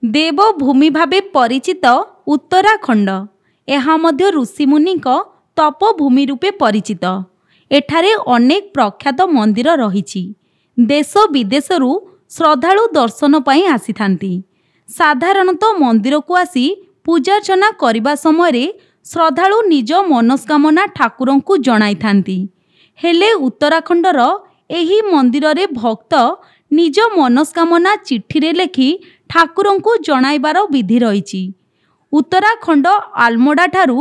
देवभूमि भावे परिचित उत्तराखंड यह मध्य ऋषिमुनिक तपभूमि रूपे परिचित। एठारे अनेक प्रख्यात मंदिर रही। देश विदेशरू श्रद्धालु दर्शन पाई आसी थांती। साधारणतः मंदिर को आसी पूजार्चना करने समय श्रद्धालु निज मनस्कामना ठाकुर को जणाई थांती। हेले उत्तराखंडर एही मंदिर रे भक्त निज मनस्कामना चिठी रे लेखि ठाकुर को जणाइबार विधि रही। उत्तराखंड आलमोड़ा ठारू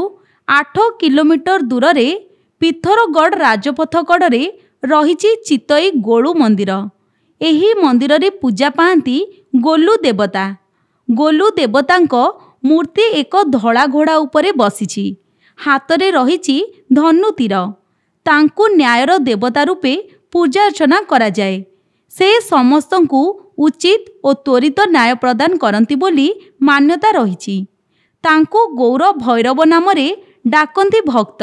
8 किलोमीटर दूर रे पिथौरागढ़ राजपथ कड़े रही चितई गोलू मंदिर। एही मंदिर रे पूजा पाती गोलू देवता। गोलू देवतांक मूर्ति एक धड़ा घोड़ा उपरे बसिछि। हाथ रे रही धनु तीर। तांकु न्यायर देवता रूपे पूजार्चना करा जाए। से समस्तंकु उचित और त्वरित न्याय प्रदान करती बोली मान्यता रही। तांकु गौर भैरव नाम रे डाकंती भक्त।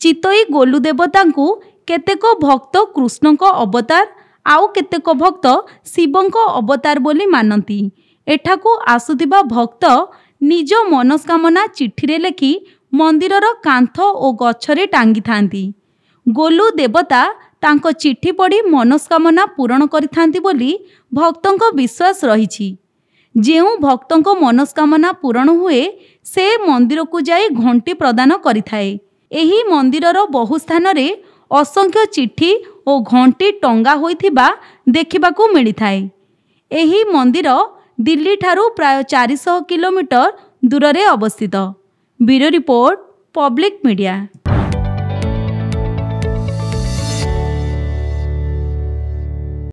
चितई गोलू देवतांकु केतेक भक्त कृष्णक अवतार आउ केतेक भक्त शिवंक अवतार बोली मानती। एठाकु आसुथिबा भक्त निज मनस्कामना चिठी रे लेखि मंदिरर कांथ और गछरे टांगी थांती। गोलू देवता तांको चिठी पढ़ी मनस्कामना पूरण करिथांती बोली भक्तंक विश्वास रही। जेउ भक्तंक मनस्कामना पूरण हुए से मंदिर को जाई घंटी प्रदान करिथाए। एही मंदिरर बहु स्थान रे असंख्य चिठी और घंटी टंगा होइथिबा देखिबाकू मिलिथाए। एही मंदिर दिल्ली ठारू प्राय 400 किलोमीटर दूर रे अवस्थित। Bureau report, public media.